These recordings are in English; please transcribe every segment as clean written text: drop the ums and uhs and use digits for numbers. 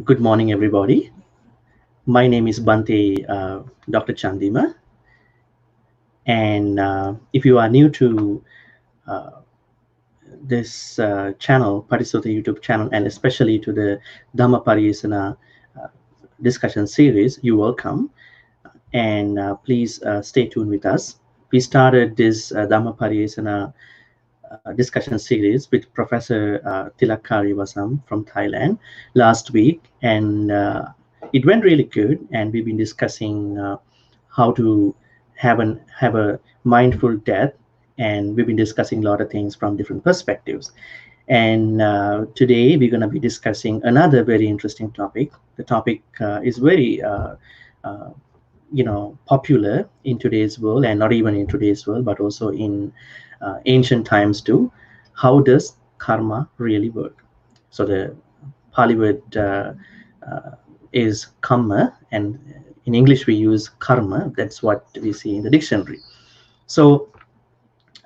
Good morning, everybody. My name is Bhante, Dr. Chandima. And if you are new to uh, this channel, Parisota YouTube channel, and especially to the Dhamma Pariyasana discussion series, you're welcome. And please stay tuned with us. We started this Dhamma Pariyasana discussion series with Professor Tilak Kariyawasam from Thailand last week, and it went really good. And we've been discussing how to have a mindful death, and we've been discussing a lot of things from different perspectives. And today we're going to be discussing another very interesting topic. The topic is very uh, popular in today's world, and not even in today's world, but also in ancient times too. How does karma really work? So the Pali word uh, is karma, and in English we use karma. That's what we see in the dictionary. So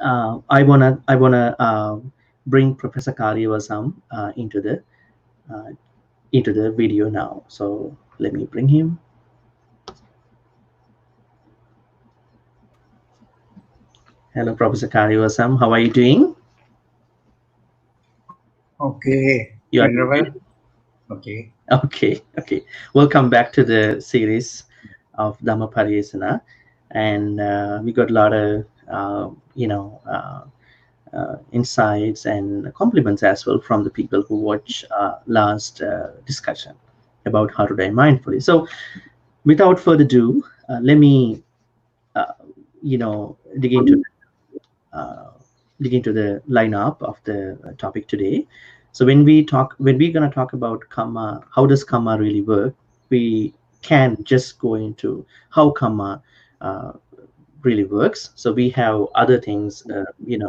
I wanna bring Professor Kariyawasam uh, into the video now. So let me bring him. Hello, Professor Kariyawasam. How are you doing? Okay, You are Venerable. Okay. okay. Welcome back to the series of Dhamma Pariyasana, and we got a lot of insights and compliments as well from the people who watch last discussion about how to die mindfully. So, without further ado, let me uh, dig into uh, the lineup of the topic today. So when we're going to talk about karma, how does karma really work? We can just go into how karma uh, really works. So we have other things,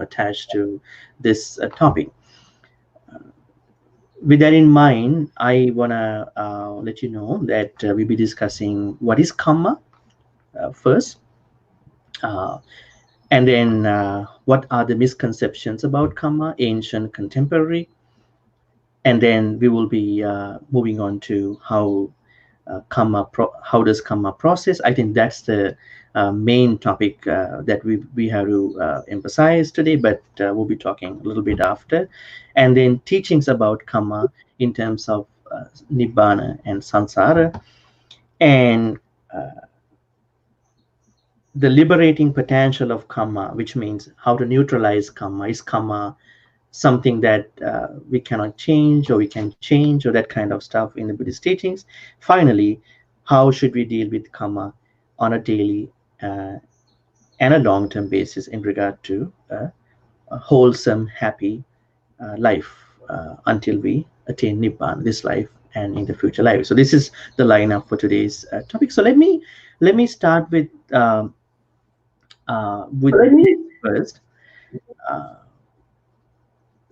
attached to this topic. With that in mind, I wanna let you know that we'll be discussing what is karma first. Uh, And then what are the misconceptions about karma, ancient, contemporary? And then we will be moving on to how how does karma process. I think that's the main topic that we have to emphasize today, but we'll be talking a little bit after. And then teachings about karma in terms of nibbana and samsara, and the liberating potential of karma, which means how to neutralize karma. Is karma something that we cannot change, or we can change, or that kind of stuff in the Buddhist teachings? Finally, how should we deal with karma on a daily and a long-term basis in regard to a wholesome, happy life until we attain Nibbana, this life and in the future life. So this is the lineup for today's topic. So let me start with first. Uh,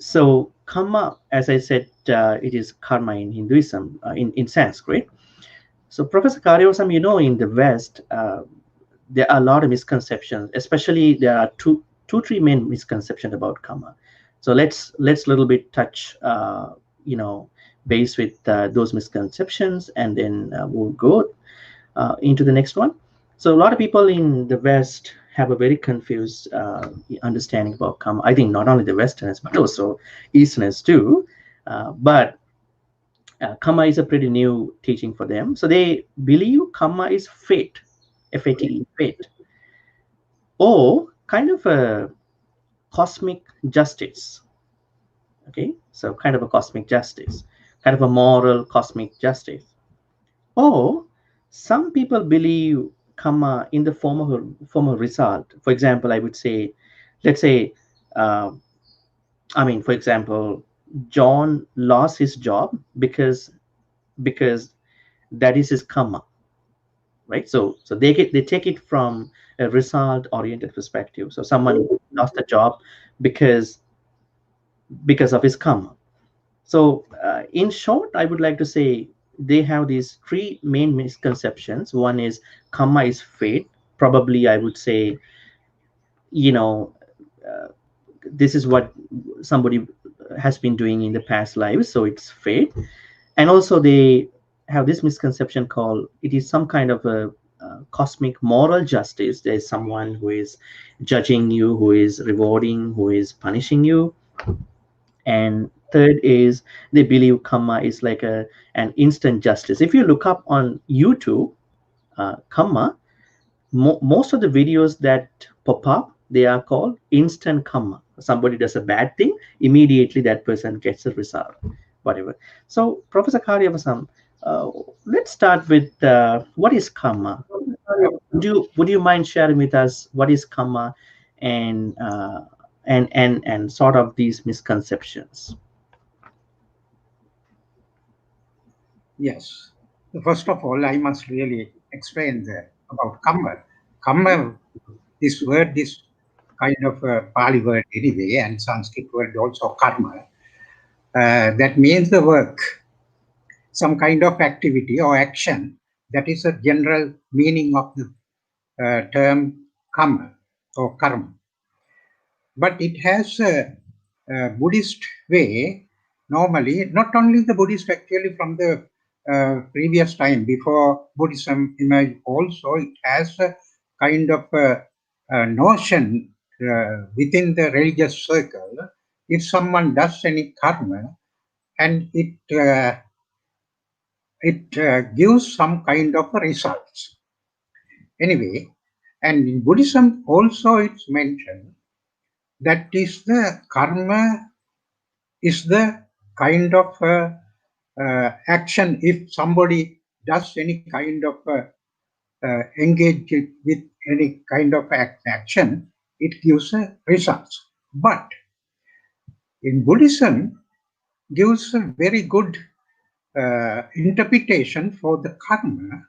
So karma, as I said, it is karma in Hinduism, in Sanskrit. So Professor Karyosam, in the West, there are a lot of misconceptions. Especially, there are three main misconceptions about karma. So let's little bit touch, base with those misconceptions, and then we'll go into the next one. So a lot of people in the West have a very confused understanding about karma. I think not only the Westerners but also Easterners too. But karma is a pretty new teaching for them. So they believe karma is fate, F-A-T-E, fate, or kind of a cosmic justice. Okay, so kind of a cosmic justice, kind of a moral cosmic justice. Or some people believe karma in the form of result. For example, I would say, let's say, uh, for example, John lost his job because that is his karma, right? So they take it from a result oriented perspective. So someone lost a job because of his karma. So, in short, I would like to say they have these three main misconceptions. One is karma is fate. Probably, I would say, you know, uh, this is what somebody has been doing in the past lives, so it's fate. And also, they have this misconception called it is some kind of a cosmic moral justice. There is someone who is judging you, who is rewarding, who is punishing you. And third is they believe karma is like an instant justice. If you look up on YouTube, karma, most of the videos that pop up, they are called instant karma. Somebody does a bad thing, immediately that person gets a result, whatever. So Professor Karyavasam, uh, let's start with what is karma. Would you mind sharing with us what is karma, and and sort of these misconceptions? Yes. First of all, I must really explain about karma. Karma, this word is kind of a Pali word anyway, and Sanskrit word also karma. That means the work, some kind of activity or action. That is a general meaning of the term karma or karma. But it has a Buddhist way. Normally, not only the Buddhist, actually from the previous time before Buddhism emerged, also it has a kind of a notion within the religious circle. If someone does any karma and it gives some kind of a results. Anyway, and in Buddhism also it's mentioned that is the karma is the kind of action. If somebody does any kind of engage with any kind of action, it gives a results. But in Buddhism, gives a very good interpretation for the karma.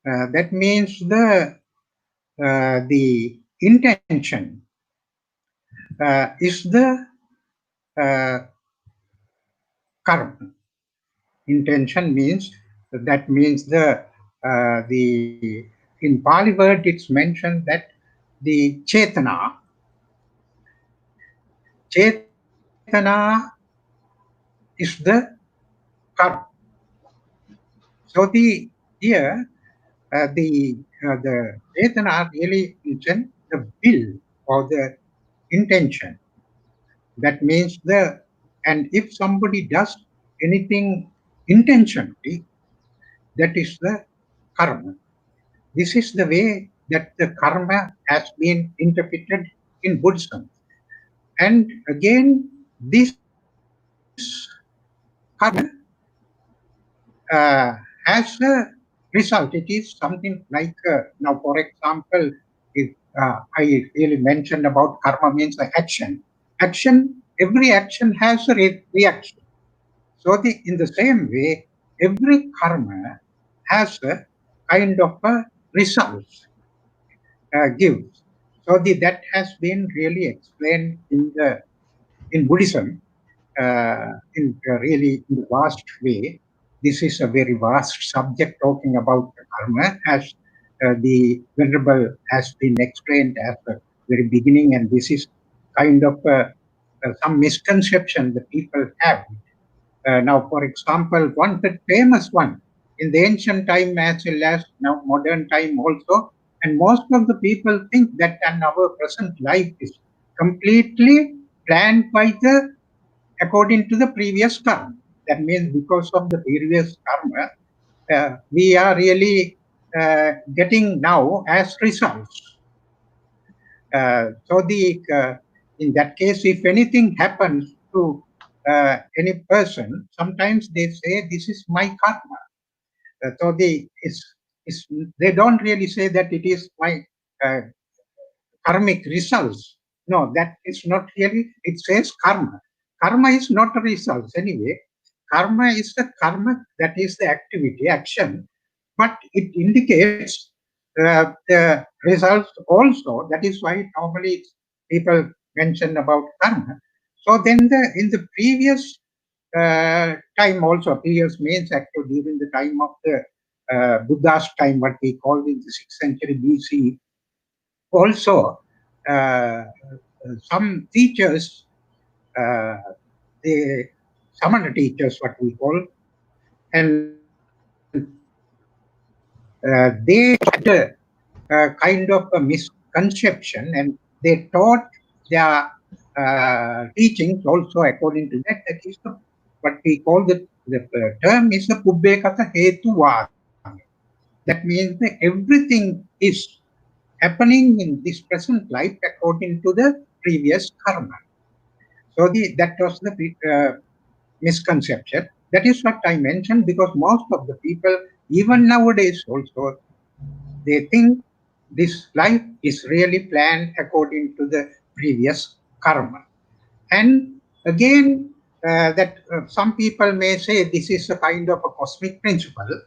That means the intention is the uh, karma. Intention means the in Pali word it's mentioned that the chetana is the karma. So the here the chetana really mention the will or the intention. That means and if somebody does anything intentionally, that is the karma. This is the way that the karma has been interpreted in Buddhism. And again, this karma has a result. It is something like, now, for example, if I really mentioned about karma means the action. Every action has a reaction. So in the same way, every karma has a kind of a result gives. So that has been really explained in Buddhism really in the vast way. This is a very vast subject talking about the karma, as the Venerable has been explained at the very beginning, and this is kind of some misconception the people have. Now, for example, one the famous one in the ancient time as well as now modern time also, and most of the people think that and our present life is completely planned by the according to the previous karma. That means because of the previous karma, we are really getting now as results. In that case, if anything happens to any person, sometimes they say, "This is my karma." It's, they don't really say that it is my uh, karmic results. No, that is not really, it says karma. Karma is not a result anyway. Karma is the karma, that is the activity, action, but it indicates the results also. That is why normally people mention about karma. So then in the previous time also, previous means actually during the time of the Buddha's time, what we call in the 6th century BC, also uh, some teachers, uh, the samana teachers, what we call, and they had a kind of a misconception, and they taught their teachings also according to that. That is what we call the term is the Pubbekata Hetu Vada. That means that everything is happening in this present life according to the previous karma. So that was the misconception. That is what I mentioned, because most of the people, even nowadays also, they think this life is really planned according to the previous karma. And again, that some people may say this is a kind of a cosmic principle.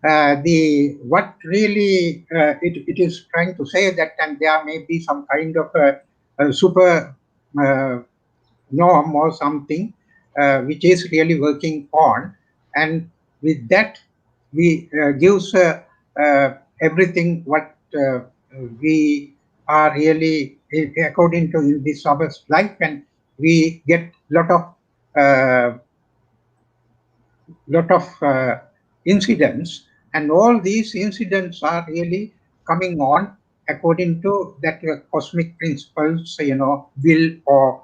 The what really it is trying to say that, and there may be some kind of a super norm or something which is really working on, and with that we gives everything what we are really according to in this our life, and we get uh, lot of incidents, and all these incidents are really coming on according to that cosmic principles, will, or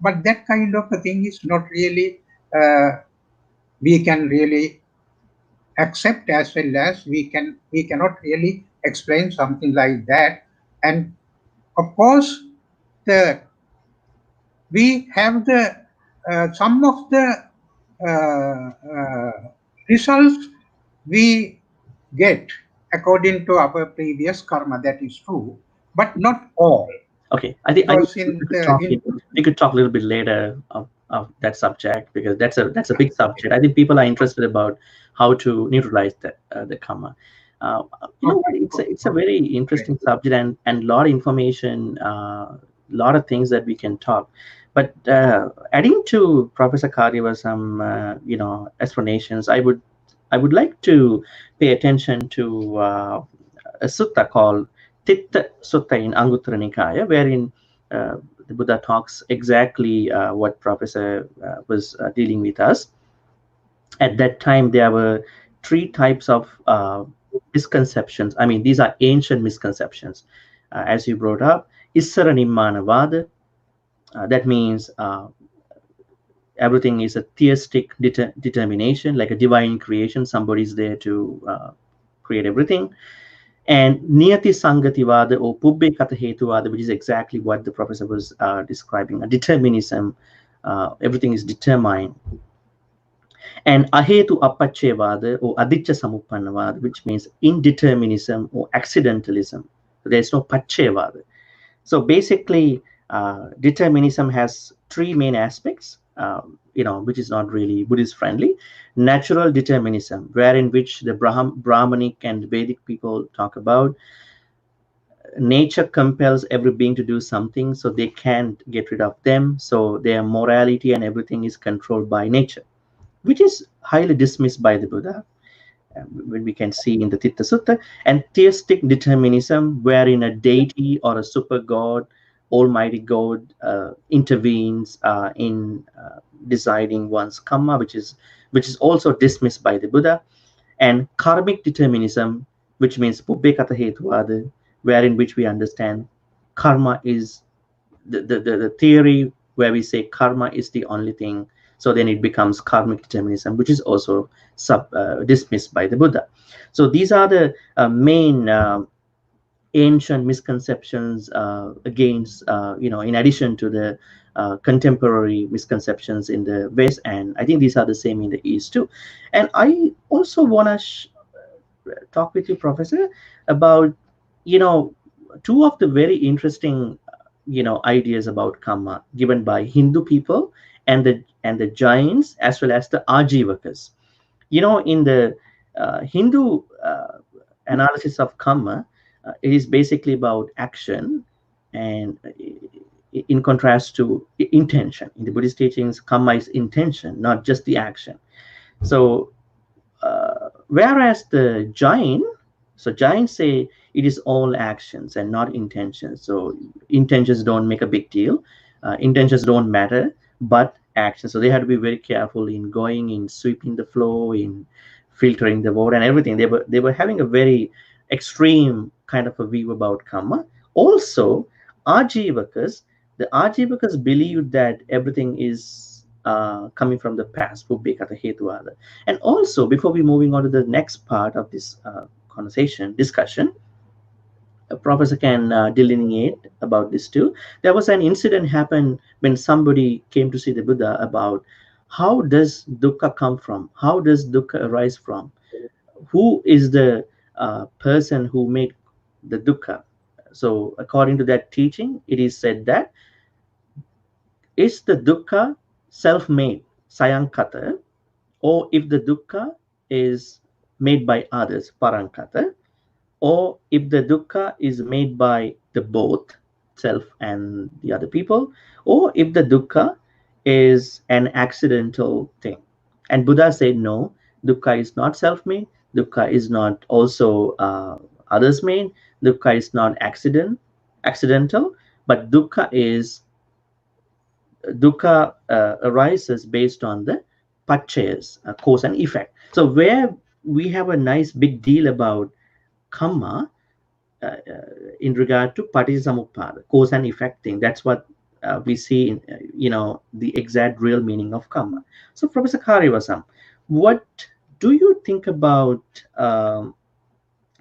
but that kind of a thing is not really uh, we can really accept, as well as we cannot really explain something like that. And of course, the we have the some of the results we get according to our previous karma. That is true, but not all. Okay, I think Because in we could the talk. We could talk a little bit later of that subject, because that's a big subject. I think people are interested about how to neutralize the karma. You know what? It's a very great. interesting subject, and a lot of information, lot of things that we can talk. But adding to Professor Kariyawasam, explanations, I would like to pay attention to a sutta called Titta Sutta in Anguttara Nikaya, wherein the Buddha talks exactly what Professor was dealing with us. At that time, there were three types of misconceptions. I mean, these are ancient misconceptions. As you brought up, Issara Nimmanavada, that means everything is a theistic determination, like a divine creation. Somebody's there to create everything. And Niyati Sangativada or Pubbe Kata Hetuvada, which is exactly what the professor was describing, a determinism. Everything is determined. And Ahetu Apachevada or Aditya Samupannavada, which means indeterminism or accidentalism. So there's no Pachevada. So basically, determinism has three main aspects, which is not really Buddhist friendly. Natural determinism, wherein which the Brahmanic and Vedic people talk about. Nature compels every being to do something, so they can't get rid of them. So their morality and everything is controlled by nature, which is highly dismissed by the Buddha, when we can see in the Titta Sutta. And theistic determinism, wherein a deity or a super god, almighty god, intervenes in deciding one's karma, which is also dismissed by the Buddha. And karmic determinism, which means Pubbhe Kata Hetuvada, wherein which we understand karma is the theory where we say karma is the only thing. So then it becomes karmic determinism, which is also dismissed by the Buddha. So these are the main ancient misconceptions against, in addition to the contemporary misconceptions in the West. And I think these are the same in the East too. And I also want to talk with you, Professor, about, two of the very interesting, ideas about karma given by Hindu people and the Jains, as well as the Ajivakas. In the Hindu analysis of karma, it is basically about action, and in contrast to intention. In the Buddhist teachings, karma is intention, not just the action. So whereas the Jains say it is all actions and not intentions. So intentions don't make a big deal. Intentions don't matter, but actions. So they have to be very careful in going, in sweeping the floor, in filtering the vote and everything. They were having a very extreme kind of a view about karma. Also, Ajivakas, the Ajivakas believed that everything is coming from the past, Pubbekata Hetuada. And also, before we moving on to the next part of this discussion, a professor can delineate about this too. There was an incident happened when somebody came to see the Buddha about how does dukkha come from? How does dukkha arise from? Who is the person who made the dukkha? So according to that teaching, it is said that is the dukkha self-made, sayankata, or if the dukkha is made by others, parankata, or if the dukkha is made by the both self and the other people, or if the dukkha is an accidental thing. And Buddha said no, dukkha is not self-made, dukkha is not also others made, dukkha is not accidental, but dukkha arises based on the pachayas, cause and effect. So where we have a nice big deal about karma in regard to paticcasamuppada, cause and effect thing. That's what we see in the exact real meaning of karma. So Professor Kariyawasam, what do you think about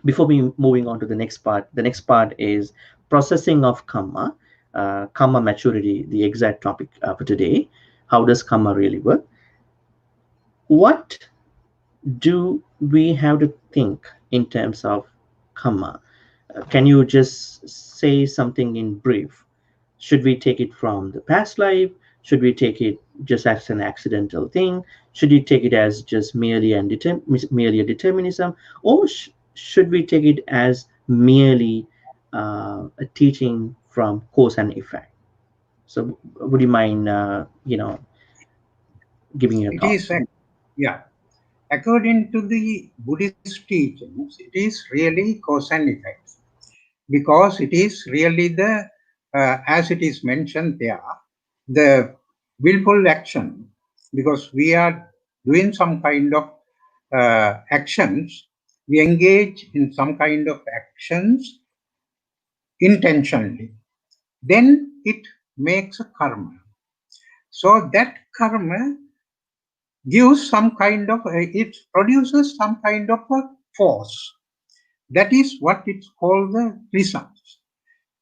before we moving on to the next part? The next part is processing of karma, karma maturity, the exact topic for today. How does karma really work? What do we have to think in terms of karma? Can you just say something in brief? Should we take it from the past life? Should we take it just as an accidental thing? Should we take it as just merely a determinism? Or should we take it as merely a teaching from cause and effect? So would you mind, giving your It thought? is, yeah. According to the Buddhist teachings, it is really cause and effect, because it is really as it is mentioned there, the willful action, because we are doing some kind of actions, we engage in some kind of actions intentionally, then it makes a karma. So that karma gives some kind of, it produces some kind of a force. That is what it's called the results.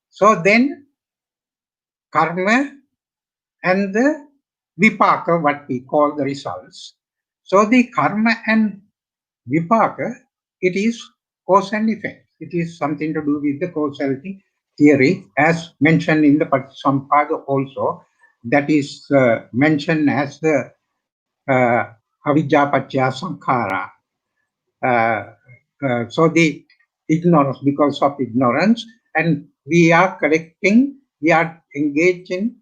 So then karma and the vipaka, what we call the results. So the karma and vipaka, it is cause and effect. It is something to do with the causality theory, as mentioned in the Paticcasamuppada also. That is mentioned as the avidya paccaya sankhara. So the ignorance, because of ignorance, and we are collecting, we are engaged in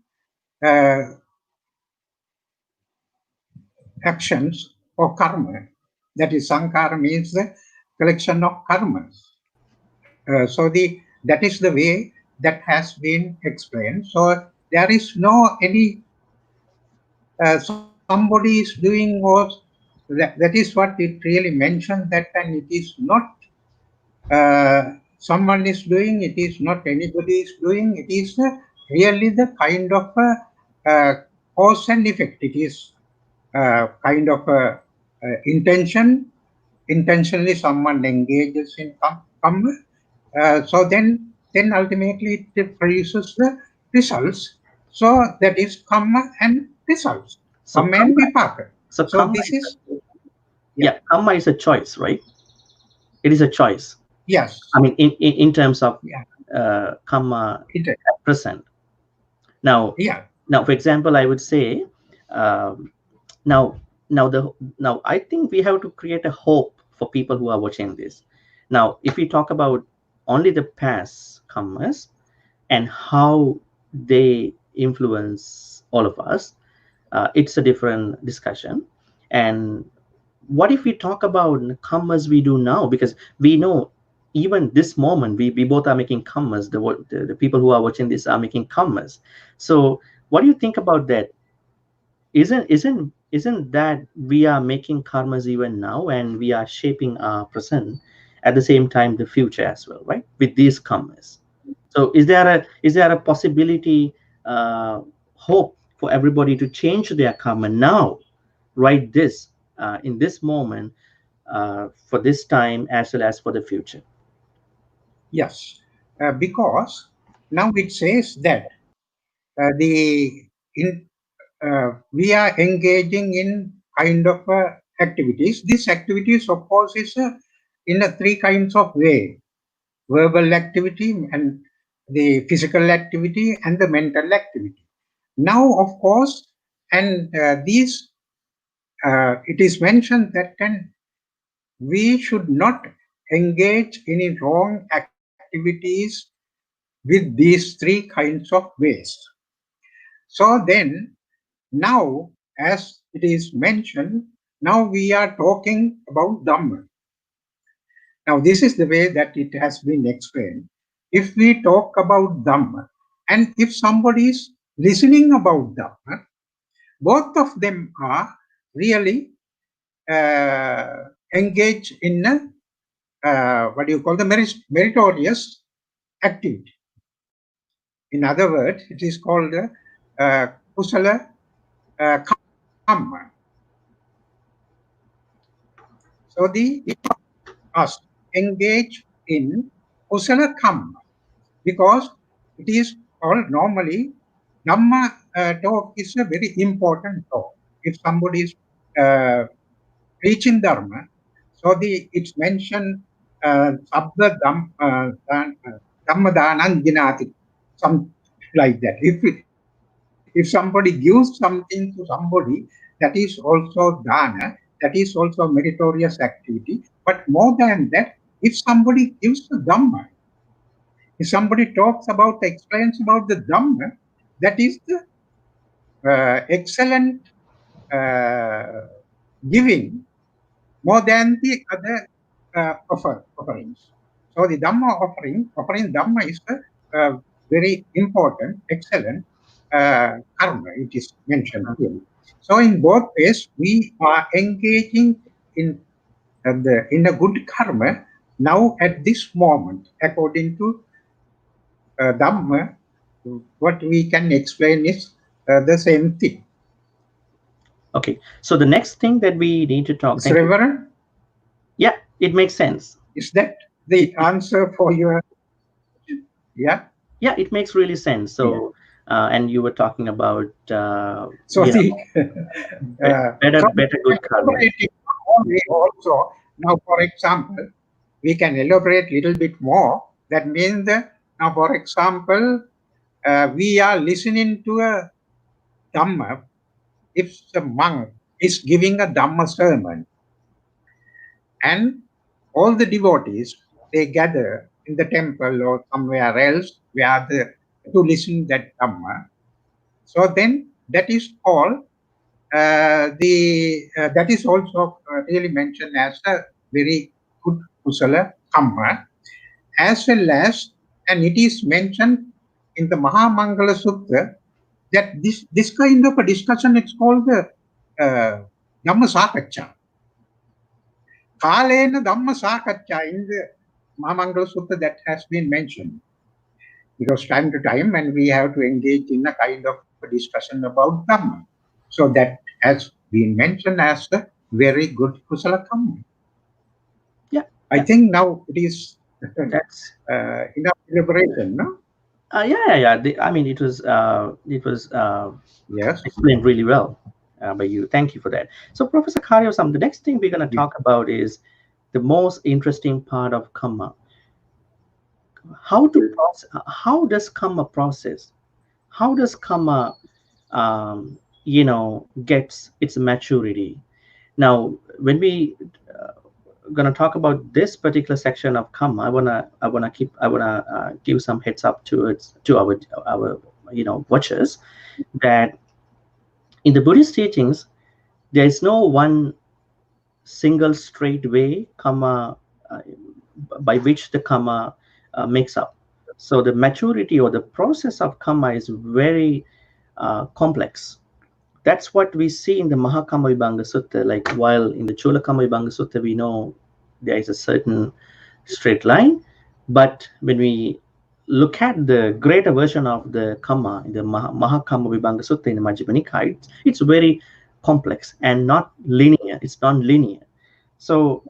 actions or karma. That is sankhara, means the collection of karmas. That is the way that has been explained. So there is no any somebody is doing, or that is what it really mentioned, that, and it is not someone is doing, it is not anybody is doing, it is really the kind of cause and effect. It is kind of intentionally someone engages in karma. So then ultimately it produces the results. So that is karma and results, So karma and karma, vipaka. so So karma this is is, yeah, yeah, karma is a choice, right? It is a choice. yes, I mean, in terms of yeah, karma it, at present. Now, yeah, for example, I would say, um, now, now I think we have to create a hope for people who are watching this. Now, if we talk about only the past karmas and how they influence all of us, it's a different discussion. And what if we talk about karmas we do now? Because we know even this moment we both are making karmas. The people who are watching this are making karmas. So what do you think about that? Isn't isn't that we are making karmas even now, and we are shaping our present, at the same time the future as well, right? With these karmas. So is there a possibility, hope for everybody to change their karma now, right? This in this moment, for this time as well as for the future. Yes, because now it says that the in we are engaging in kind of activities. These activities, of course, is in three kinds of way: verbal activity, and the physical activity, and the mental activity. Now, of course, and these it is mentioned that we should not engage in wrong activities with these three kinds of ways. So then, now, as it is mentioned, now we are talking about Dhamma. Now, this is the way that it has been explained. If we talk about Dhamma, and if somebody is listening about Dhamma, both of them are really engaged in what do you call the meritorious activity. In other words, it is called kusala kamma. So the us engage in kusala kamma, because it is all normally Dhamma talk is a very important talk. If somebody is uh, preaching Dharma, so it's mentioned Sabda Dhamma Dhanam Jinati, something like that. If somebody gives something to somebody, that is also dana, that is also meritorious activity. But more than that, if somebody gives the Dhamma, if somebody talks about, explains about the Dhamma, that is the excellent uh, giving more than the other offerings. So the Dhamma offering Dhamma is a very important, excellent karma. It is mentioned here. So in both ways, we are engaging in in a good karma now at this moment, according to Dhamma. What we can explain is the same thing. Okay, so the next thing that we need to talk. Is Thank you. Reverend? Yeah, it makes sense. Is that the answer for your? Yeah. Yeah, it makes really sense. So, and you were talking about, So the better, so better good karma. elaborating only also now, for example, we can elaborate little bit more. That means that now, for example, we are listening to a Dhamma. If the monk is giving a Dhamma sermon, and all the devotees, they gather in the temple or somewhere else where to listen that Dhamma. So then that is called that is also really mentioned as a very good kusala kamma, as well as, and it is mentioned in the Mahamangala Sutta that this kind of a discussion, it's called the Dhamma Sakacha. Kalena Dhamma Sakacha in the Mahamangala Sutta that has been mentioned. Because time to time, and we have to engage in a kind of a discussion about Dhamma. So that has been mentioned as a very good kusala kamma. Yeah, I yeah, think now it is that's enough elaboration, no? yeah. I mean, it was Yes. explained really well by you. Thank you for that. So, Professor Kariyawasam, the next thing we're going to Yeah. talk about is the most interesting part of karma. How to process? How does karma process? How does karma, gets its maturity? Now, when we gonna talk about this particular section of karma, I wanna give some heads up to our watchers, that in the Buddhist teachings there is no one single straight way karma, by which the karma makes up. So the maturity or the process of karma is very complex. that's what we see in the Mahakamavibhanga Sutta. Like while in the Cholakamavibhanga Sutta we know there is a certain straight line, but when we look at the greater version of the Kamma in the Mahakamavibhanga Sutta in the Majjhima Nikaya, it's very complex and not linear. It's non-linear. So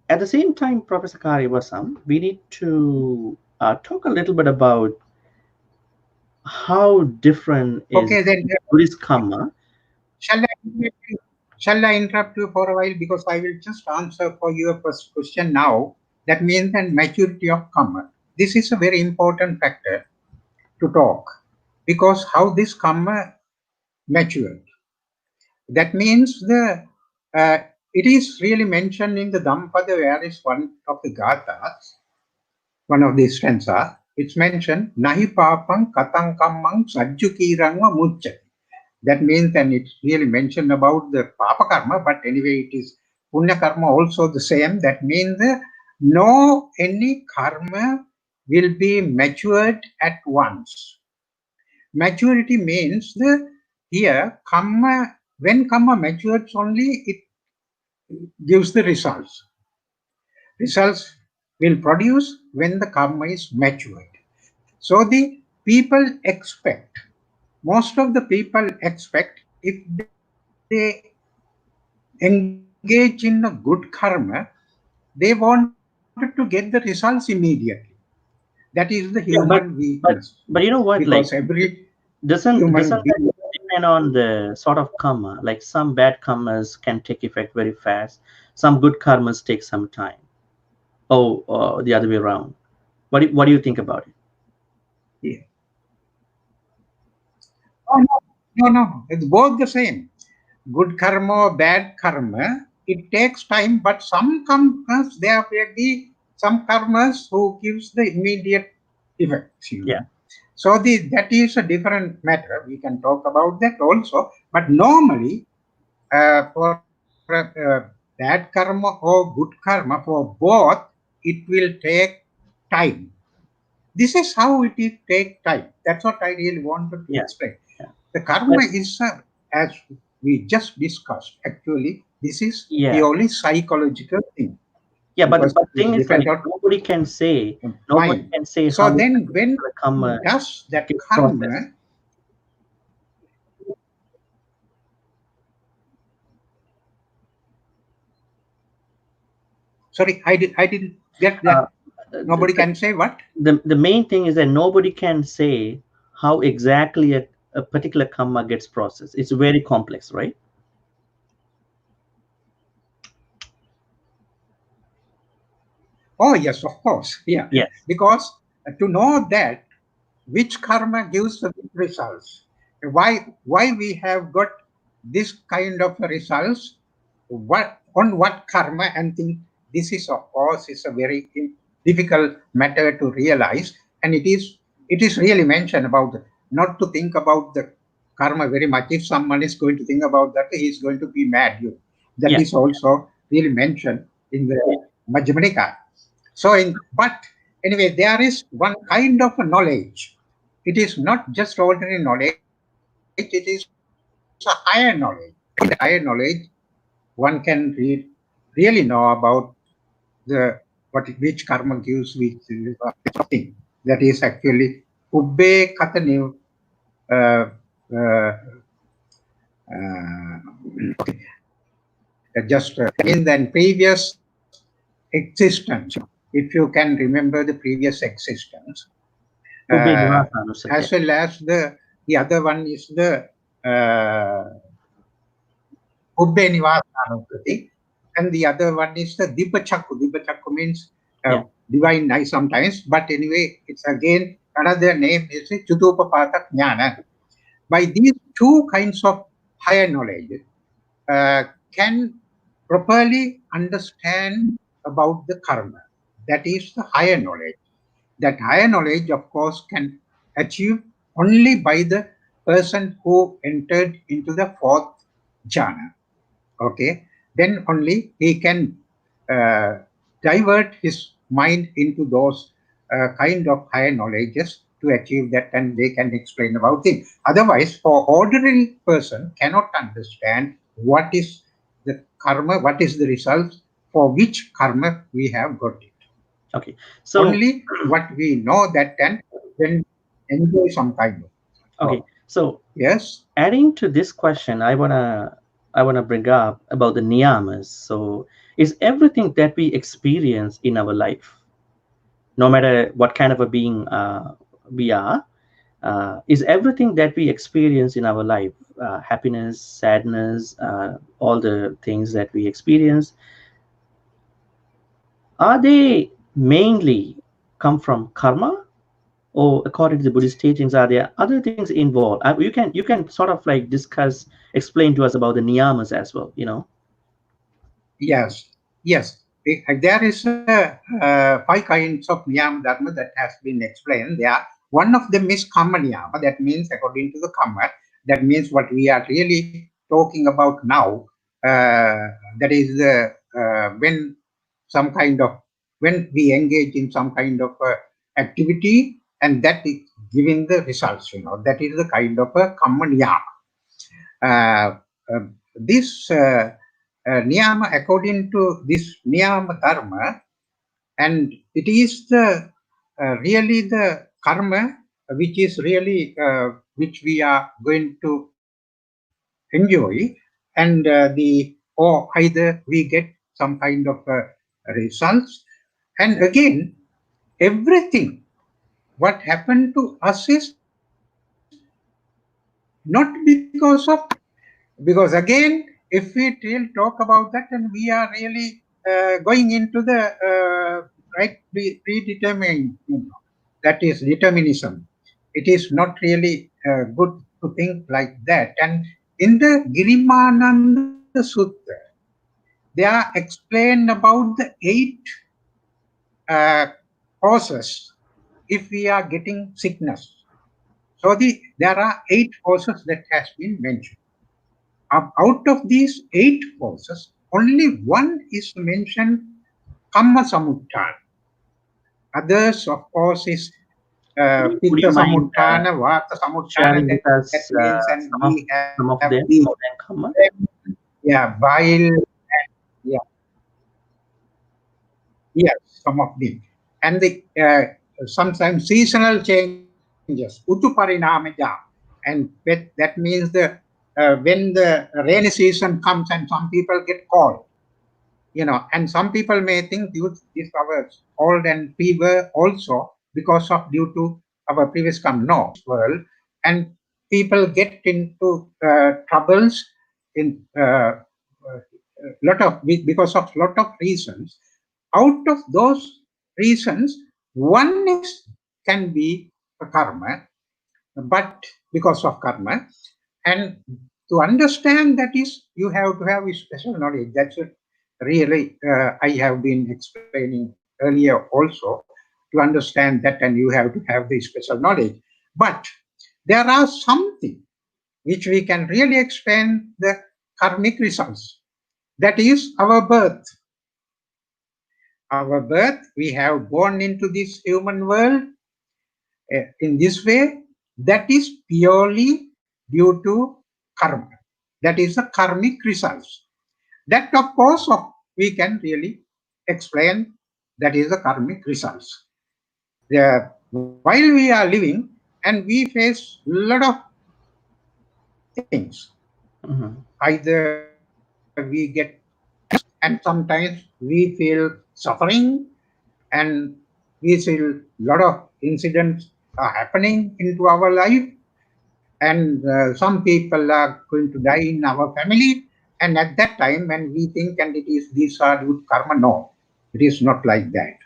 at the same time, Professor Kariyawasam, we need to talk a little bit about how different is Okay, then Buddhist Kamma. shall I interrupt you? Shall I interrupt you for a while? Because I will just answer for your first question now. That means the maturity of karma. This is a very important factor to talk, because how this karma matured. That means it is really mentioned in the Dhammapada, where is one of the gathas, one of the stanza. It's mentioned nahi papang katang kammang sajjukirangva mucchati. That means, and it's really mentioned about the papa karma, but anyway, it is punya karma also the same. That means no any karma will be matured at once. Maturity means here karma, when karma matures only, it gives the results. Results will produce when the karma is matured. So the people expect, most of the people expect, if they engage in a good karma, they wanted to get the results immediately. That is the human Yeah, weakness, but you know because what? Like, every human doesn't being, that depend on the sort of karma? Like some bad karmas can take effect very fast. Some good karmas take some time. Oh, the other way around. What do you think about it? yeah. Oh, no, it's both the same. Good karma or bad karma, it takes time, but some karmas, there will be some karmas who gives the immediate effects. Yeah, So that is a different matter. We can talk about that also. But normally, for bad karma or good karma, for both, it will take time. This is how it is take time. That's what I really wanted to yeah, explain. yeah. The karma But is, as we just discussed, actually, this is yeah, purely psychological thing, yeah. But because but it thing is depends like on nobody mind. can say So how a then, when particular karma does that gets processed. karma? Sorry, I didn't get Uh, that. Nobody can say what? the main thing is that nobody can say how exactly a particular karma gets processed. It's very complex, right? Oh yes, of course, yeah. Yes. Because to know that which karma gives the results, why we have got this kind of results, what on what karma, and think this is of course is a very difficult matter to realize, and it is really mentioned about not to think about the karma very much. If someone is going to think about that, he is going to be mad. That Yeah. is also really mentioned in the Majjhima Nikaya. So, but anyway, there is one kind of a knowledge. It is not just ordinary knowledge, it is a higher knowledge. In the higher knowledge, one can really know about the which karma gives which thing. That is actually Ubbe Katani, uh, uh, just in the previous existence. If you can remember the previous existence, Ube uh, Nivasa Anusati. as well as the other one is the Ubbe Nivasanukati, and the other one is the Dipachakku. Dipachakku means Yeah. divine eye sometimes, but anyway, it's again another name is Chutupapata Jnana. By these two kinds of higher knowledge, can properly understand about the karma. That is the higher knowledge. That higher knowledge, of course, can achieve only by the person who entered into the fourth jhana. Okay, then only he can uh, divert his mind into those kind of higher knowledges to achieve that, and they can explain about it. Otherwise, for ordinary person cannot understand what is the karma, what is the result for which karma we have got it. Okay, so Only what we know that can then enjoy some kind of. okay, so Yes. adding to this question, I wanna bring up about the niyamas. So, is everything that we experience in our life, no matter what kind of a being we are, is everything that we experience in our life, happiness, sadness, all the things that we experience, are they mainly come from karma, or according to the Buddhist teachings, are there other things involved? You can sort of like discuss, explain to us about the niyamas as well. Yes, yes. There is five kinds of niyama dharma that has been explained. There, one of them is karma niyama. That means, according to the karma, that means what we are really talking about now. That is when some kind of when we engage in some kind of activity, and that is giving the results. That is the kind of a karma niyama. Uh, this niyama, according to this niyama dharma, and it is the really the karma which is really which we are going to enjoy, and or either we get some kind of results. And again, everything what happened to us is not because again, if we really talk about that, and we are really going into the right predetermined, that is determinism. It is not really good to think like that. And in the Girimananda Sutta, they are explained about the 8 uh, causes if we are getting sickness. So there are 8 causes that has been mentioned. Out of these 8 causes, only one is mentioned, Kamma Samuttana. Others, of course, is Would Pitta you mind Samuttana, Vata Samuttana. sharing with That us means, and we have some of the them more than karma? bile, and yeah, yes, some of them, and the sometimes seasonal changes, Utuparinamaja, and that means when the rainy season comes and some people get cold. And some people may think this our cold and fever also because of due to our previous world, and people get into troubles in lot of because of lot of reasons. Out of those reasons, one is can be a karma, but because of karma. And to understand that is, you have to have a special knowledge. That's what really I have been explaining earlier also. To understand that, and you have to have the special knowledge. But there are something which we can really explain the karmic results. That is our birth. Our birth, we have born into this human world in this way. That is purely due to karma. That is the karmic results. That, of course, we can really explain. That is the karmic results. While we are living, and we face a lot of things. Mhm. Either we get, and sometimes we feel suffering, and we feel a lot of incidents are happening into our life, and some people are going to die in our family. And at that time, when we think, and it is these are due to karma, no, it is not like that.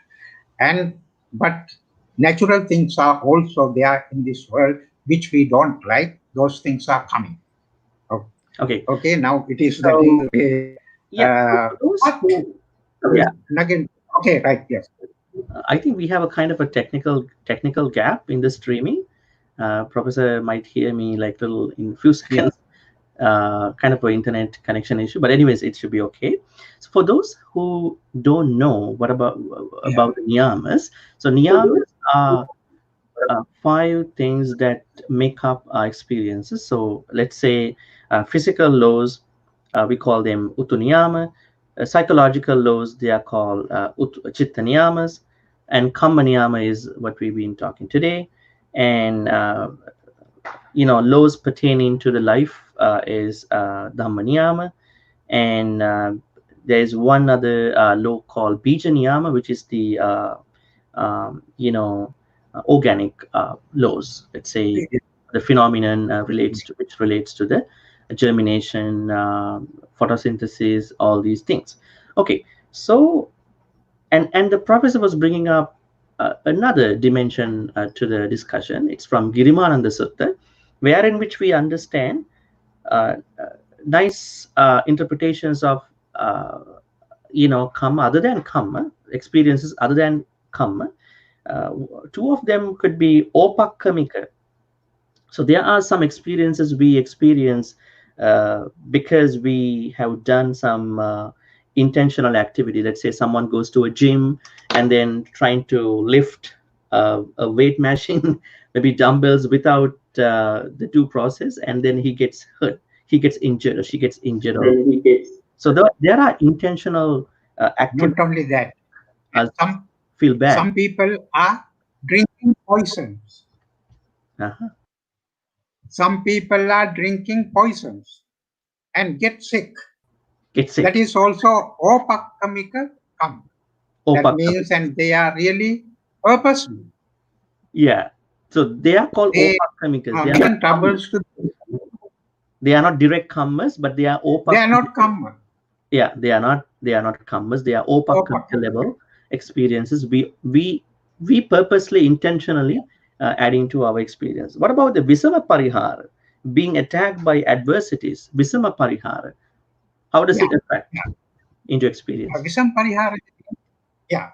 And but natural things are also there in this world which we don't like. Those things are coming. O- Okay, Okay, now it is that is so okay. yeah, for those But who, yeah, again, okay, right, yes, I think we have a kind of a technical gap in the streaming. Professor might hear me like little in a few yeah, seconds. Kind of an internet connection issue, but anyways, it should be okay. So for those who don't know what about yeah, the niyamas, so niyamas are 5 things that make up our experiences. So let's say physical laws, we call them utuniyama. Psychological laws, they are called chittaniyamas. And kammaniyama is what we've been talking today. And laws pertaining to the life is dhamma, and there's one other law called bija niyama, which is the organic laws. Let's say the phenomenon which relates to the germination, photosynthesis, all these things. Okay, so and the professor was bringing up another dimension to the discussion. It's from Girimananda Sutta, where in which we understand uh, uh, nice interpretations of karma other than karma, experiences other than karma. uh, Two of them could be opakamika. So there are some experiences we experience because we have done some intentional activity. Let's say someone goes to a gym and then trying to lift a weight machine, maybe dumbbells, without the due process, and then he gets hurt, he gets injured, or she gets injured. So there are intentional activities. Not only that, I some feel bad. some people are drinking poisons. Uh-huh. Some people are drinking poisons and get sick. Get sick. That is also opakamika karma. That Opakamika. means, and they are really purposely. Yeah. So they are called They opakamikas. are They are given not troubles to. they are not direct karmas, but they are They are not opakamikas. karma. Yeah, they are not karmas. They are opakamika level experiences. We purposely, intentionally adding to our experience. What about the visama parihara? Being attacked by adversities, visama parihara. How does it affect into experience? Visam parihara. Yeah.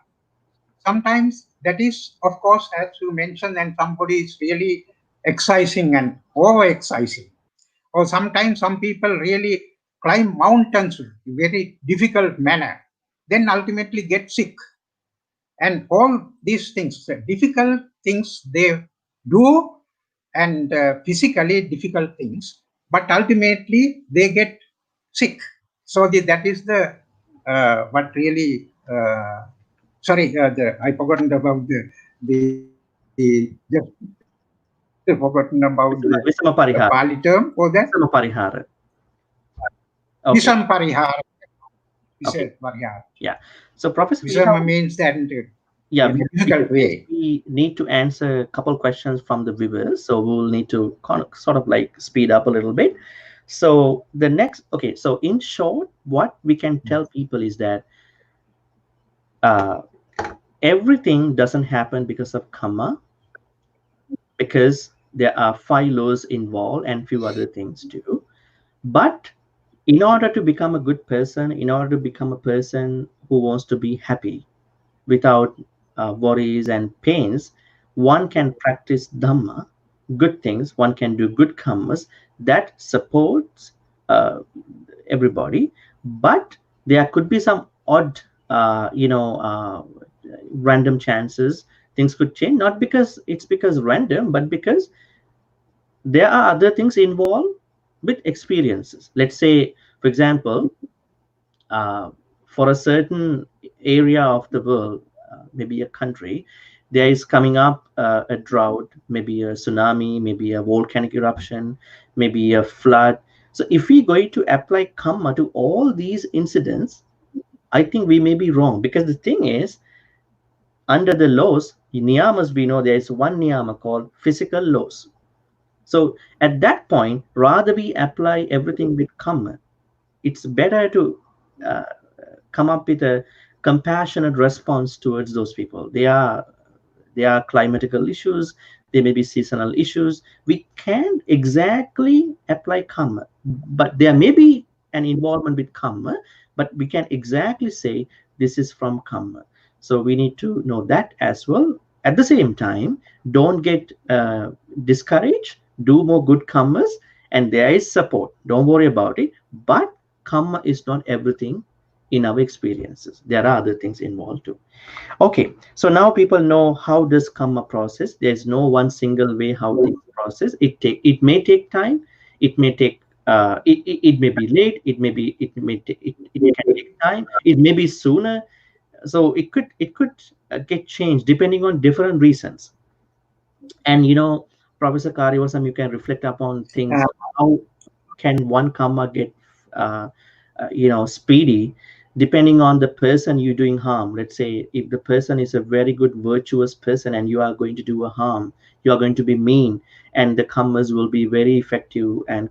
Sometimes that is, of course, as you mentioned, and somebody is really excising and over excising. Or sometimes some people really climb mountains in very difficult manner, then ultimately get sick. And all these things, the difficult things they do, and physically difficult things, but ultimately they get sick. So that is the what really. Sorry, I forgotten about the just forgotten about Visama the parihara. Pali term for that. Visama parihara. Okay. Visam parihara. Okay. Parihara. Yeah. So, Professor, Visama means that in a difficult way. we need to answer a couple questions from the viewers, so we'll need to sort of like speed up a little bit. So the next, okay, so in short, what we can tell people is that uh, everything doesn't happen because of karma, because there are 5 laws involved and few other things too. But in order to become a good person, in order to become a person who wants to be happy without worries and pains, one can practice Dhamma, good things, one can do good karmas that supports uh, everybody. But there could be some odd, random chances. Things could change, not because it's because random, but because there are other things involved with experiences. Let's say, for example, uh, for a certain area of the world, maybe a country, there is coming up a drought, maybe a tsunami, maybe a volcanic eruption, maybe a flood. So if we going to apply karma to all these incidents, I think we may be wrong, because the thing is, under the laws, niyamas, we know there is one niyama called physical laws. So at that point, rather we apply everything with karma, it's better to uh, come up with a compassionate response towards those people. They are climatical issues, they may be seasonal issues. We can't exactly apply karma, but there may be an involvement with karma, but we can exactly say this is from karma. So we need to know that as well. At the same time, don't get discouraged, do more good karmas, and there is support, don't worry about it. But karma is not everything in our experiences. There are other things involved too. Okay, so now people know how does karma process. There's no one single way how things process. It may take time. It may take it may be late. It can take time. It may be sooner. So it could get changed depending on different reasons. And Professor Kariyawasam, you can reflect upon things. How can one karma get uh, speedy depending on the person you're doing harm? Let's say if the person is a very good virtuous person and you are going to do a harm, you are going to be mean, and the karmas will be very effective and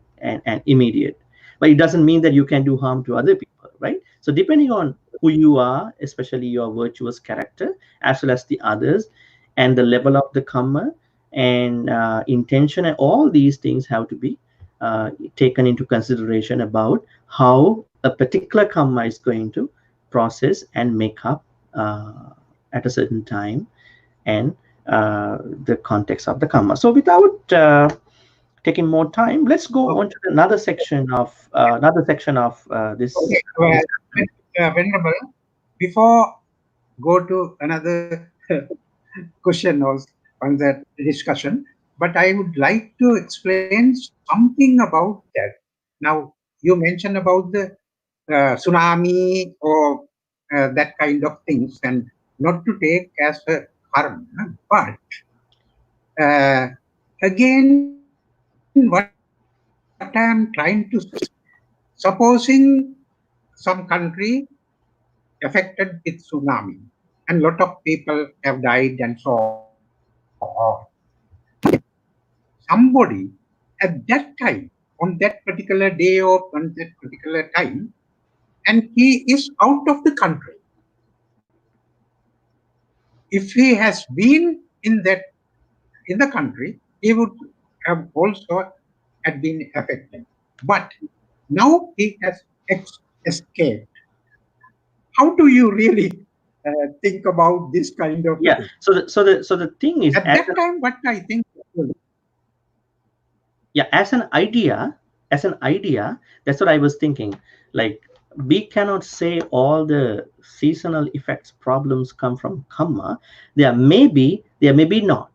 immediate. But it doesn't mean that you can do harm to other people, right? So depending on who you are, especially your virtuous character, as well as the others, and the level of the karma and intention, and all these things have to be taken into consideration about how a particular karma is going to process and make up at a certain time, and the context of the karma. So without taking more time, let's go on to another section of this Okay, discussion. Venerable, before go to another question or on that discussion, but I would like to explain something about that. Now, you mentioned about the tsunami or that kind of things, and not to take as a karma, but again, what I am trying to say, supposing some country affected with tsunami and lot of people have died and so on. Somebody at that time, on that particular day or on that particular time, and he is out of the country. If he has been in the country, he would have also had been affected. But now he has escaped. How do you really think about this kind of a Yeah. thing? So the thing is, At that time, what I think, yeah, as an idea, that's what I was thinking. Like, we cannot say all the seasonal effects problems come from karma. There may be not.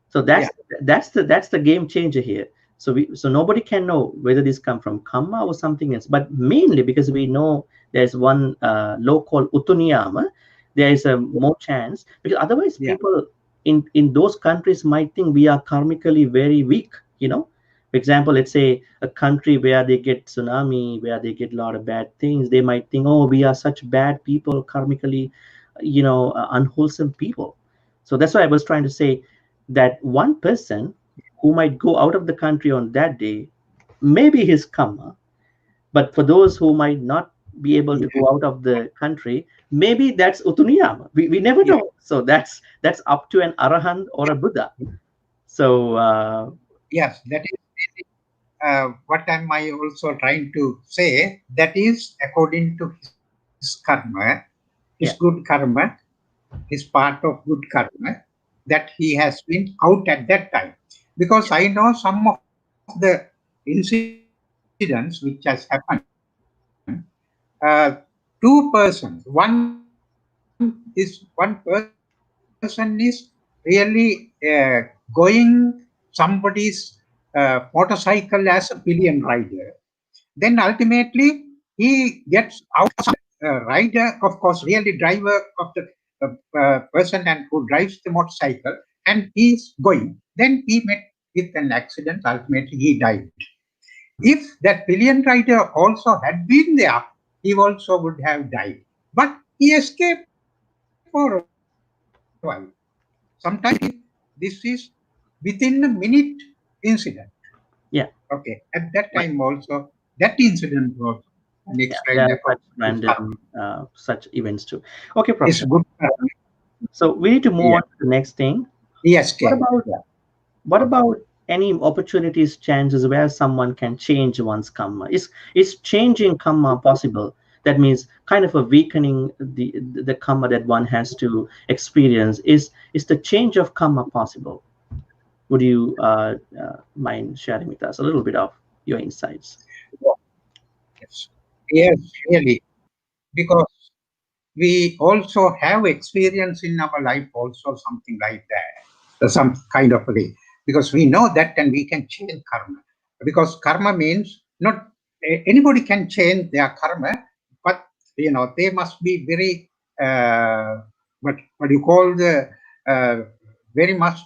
So yeah, that's the game changer here. So nobody can know whether this come from karma or something else, but mainly because we know there's one law called utuniyama. There is a more chance, because otherwise yeah, people in those countries might think we are karmically very weak. For example, let's say a country where they get tsunami, where they get a lot of bad things, they might think, oh, we are such bad people, karmically, unwholesome people. So that's why I was trying to say that one person who might go out of the country on that day, maybe his karma, but for those who might not be able to yeah, go out of the country, maybe that's utuniyama. We never yeah. know. So that's up to an arahant or a Buddha. So Yes, that is what am I also trying to say. That is according to his karma, his good yeah, karma, his part of good karma that he has been out at that time. Because I know some of the incidents which has happened. Two persons. One person is really going somebody's motorcycle as a pillion rider. Then ultimately he gets out. Rider, of course, really driver of the person and who drives the motorcycle, and he's going. Then he met with an accident. Ultimately, he died. If that pillion rider also had been there, he also would have died. But he escaped for a while. Sometimes this is within a minute incident. Okay. yeah, At that time right. also, that incident was unexplained Yeah, about there are his such karma. random such events too. Okay, His good Professor. karma. So we need to Yeah. move on to the next thing. He What escaped. about Yeah. what about any opportunities, chances where someone can change one's karma? Is changing karma possible? That means kind of a weakening the karma that one has to experience. Is the change of karma possible? Would you mind sharing with us a little bit of your insights? Yes. Yes, really. because we also have experience in our life also something like that, some kind of a way, because we know that and we can change karma. Because karma means not anybody can change their karma, but they must be very what you call the very much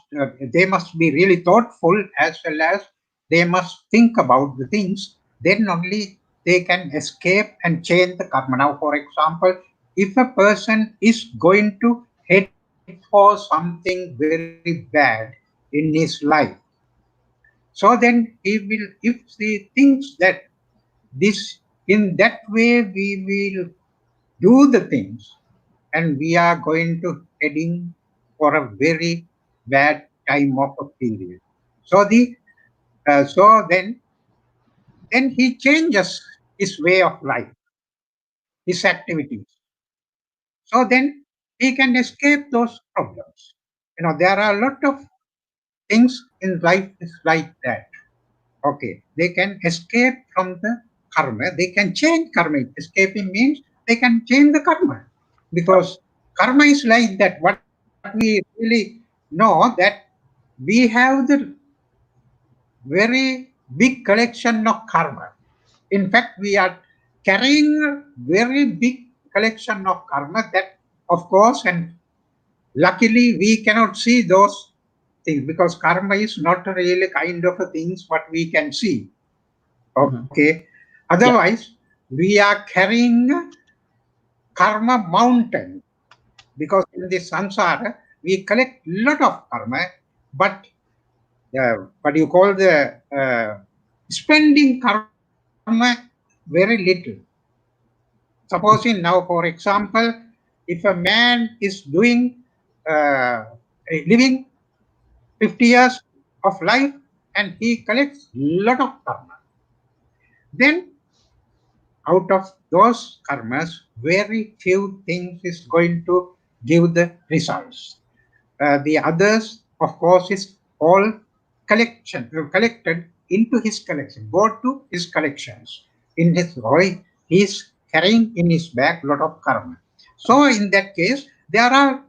they must be really thoughtful, as well as they must think about the things. Then only they can escape and change the karma. Now, for example, if a person is going to head for something very bad in his life, so then he will, if he thinks that this, in that way we will do the things, and we are going to heading for a very bad time of a period. So then he changes his way of life, his activities. So then he can escape those problems. There are a lot of things in life is like that. Okay, they can escape from the karma. They can change karma. Escaping means they can change the karma, because karma is like that. What we really know that we have the very big collection of karma. In fact, we are carrying a very big collection of karma that, of course, and luckily we cannot see those things, because karma is not really kind of a things what we can see. Okay. Yeah. Otherwise, we are carrying karma mountain, because in this samsara we collect lot of karma, but what you call the spending karma very little. Supposing now, for example, if a man is doing uh, living 50 years of life and he collects lot of karma, then out of those karmas, very few things is going to give the results. The others, of course, is all collected into his collection, go to his collections. In his boy, he is carrying in his back lot of karma. So in that case, there are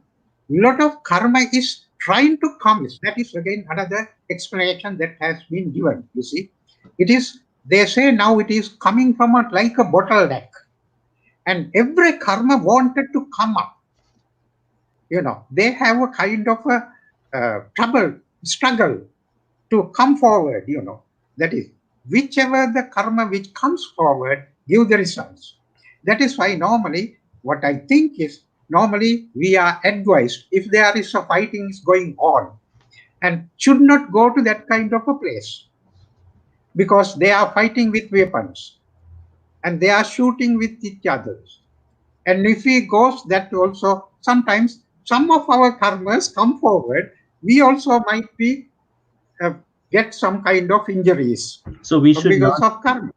lot of karma is trying to come. That is again another explanation that has been given. You see, it is, they say now it is coming from like a bottleneck, and every karma wanted to come up. They have a kind of a trouble, struggle to come forward. That is, whichever the karma which comes forward give the results. That is why normally what I think is, normally we are advised, if there is a fighting is going on, and should not go to that kind of a place, because they are fighting with weapons and they are shooting with each others. And if he goes, that also sometimes some of our karmas come forward, we also might be uh, get some kind of injuries So we should because not of karma.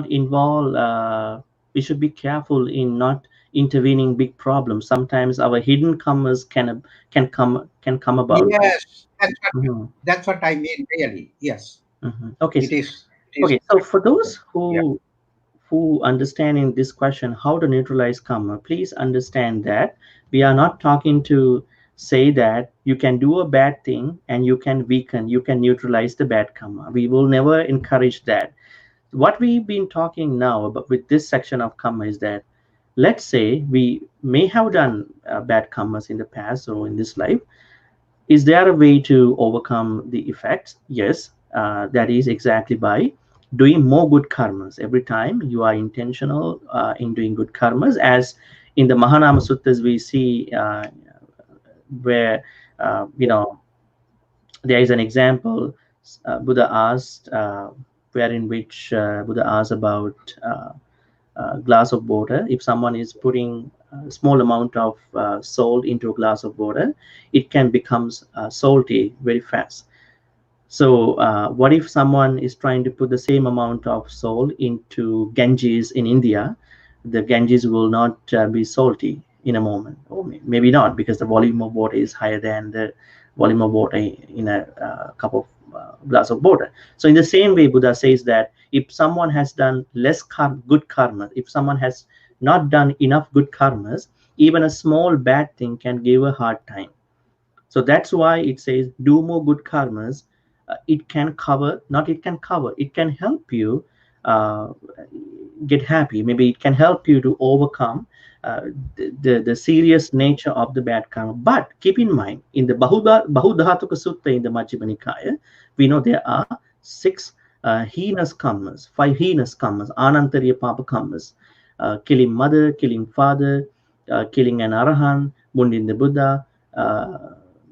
involve. We should be careful in not intervening big problems. Sometimes our hidden comers can come about. Yes, Mhm, that's what I mean. Really, yes, Okay. it is. It is. Okay. So for those Yeah. who understand in this question how to neutralize karma, please understand that we are not talking to say that you can do a bad thing and you can neutralize the bad karma. We will never encourage that. What we've been talking now about with this section of karma is that, let's say we may have done bad karmas in the past or in this life. Is there a way to overcome the effects? Yes, that is exactly by doing more good karmas. Every time you are intentional in doing good karmas, as in the Mahanama Suttas we see where you know there is an example. Buddha asked, wherein which Buddha asked about glass of water. If someone is putting a small amount of salt into a glass of water, it can become salty very fast. So what if someone is trying to put the same amount of salt into Ganges in India? The Ganges will not be salty in a moment, or maybe not, because the volume of water is higher than the volume of water in a cup of glass of water. So in the same way, Buddha says that if someone has done less good karma, if someone has not done enough good karmas, even a small bad thing can give a hard time. So that's why it says do more good karmas. It can cover, not it can cover, it can help you uh, get happy. Maybe it can help you to overcome the serious nature of the bad karma. But keep in mind, in the Bahudhatuka Sutta in the Majjhima Nikaya, we know there are six heinous karmas, five heinous karmas, Anantariya Papa karmas, killing mother, killing father, killing an Arahan, wounding the Buddha,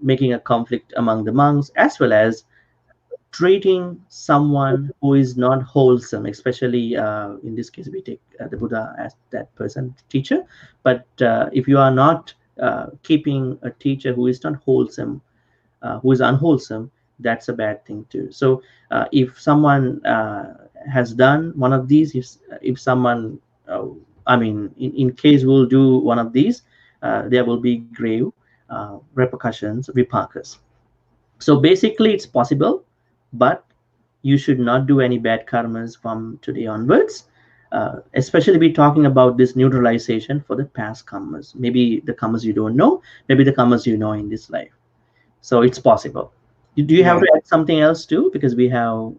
making a conflict among the monks, as well as treating someone who is not wholesome, especially in this case we take the Buddha as that person teacher. But if you are not keeping a teacher who is not wholesome, who is unwholesome, that's a bad thing too. So if someone has done one of these, if someone I mean in case we'll do one of these, there will be grave repercussions, vipakas. So basically it's possible, but you should not do any bad karmas from today onwards. Especially we're talking about this neutralization for the past karmas. Maybe the karmas you don't know, maybe the karmas you know in this life. So it's possible. Do you have Yeah. to add something else too? Because we have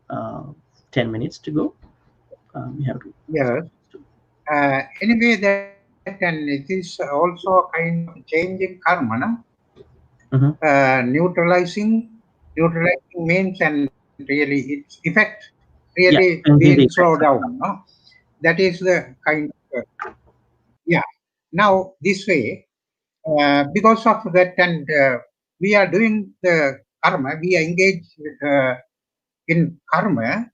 10 minutes to go. We have to. Yes. Anyway, that and it is also a kind of changing karma, no? Mhm. Neutralizing means, and really its effect really Yeah, being changing the slowed effects of down, karma. no? That is the kind of yeah. Now this way, because of that, and we are doing the karma, we are engaged in karma.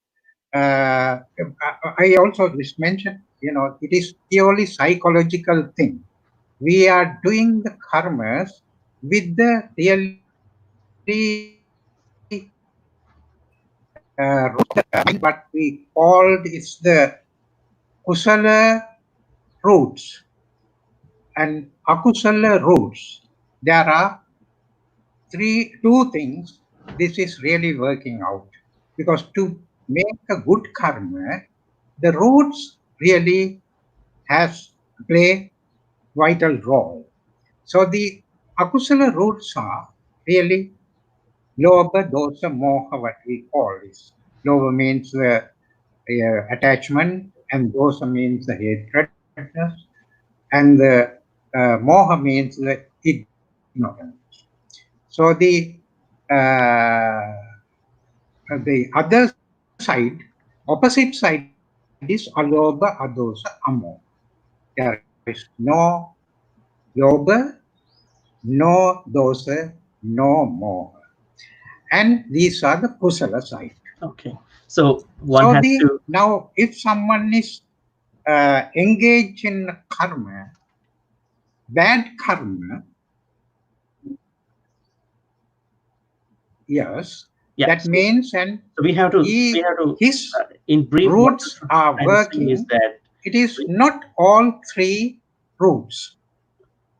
I also just mentioned, it is purely psychological thing. We are doing the karmas with the really what we called is the kusala roots and akusala roots. There are two things. This is really working out because to make a good karma, the roots really has play vital role. So the akusala roots are really Lobha, dosa, moha, what we call is. Lobha means the attachment, and dosa means the hatredness, and the moha means the ignorance. So the other side, opposite side is alobha, adosa, amo. There is no lobha, no dosa, no moha. And these are the kusala side. Okay. So So one has to. now if someone is engaged in karma, bad karma, yes, Yeah. that means and So we have to. We have to. his In brief, what roots you're are trying to say is working. that. It is not all three roots.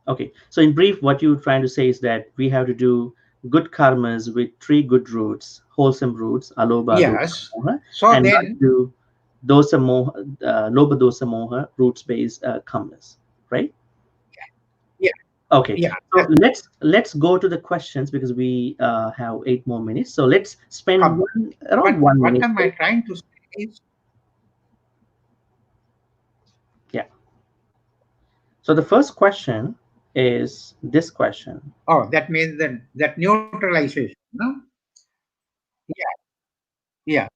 Okay, so in brief, what you're trying to say is that we have to do good karmas with three good roots, wholesome roots, aloba, dosa, Yes. moha, So and not then, do dosa, moha, loba, dosa, moha, roots-based karmas, right? yeah, Okay, yeah. so let's go to the questions because we have 8 more minutes. So let's spend Come. around But one what minute. am I trying to say is, Yeah. So the first question is this question. oh, that means that neutralization. No? Yeah, yeah.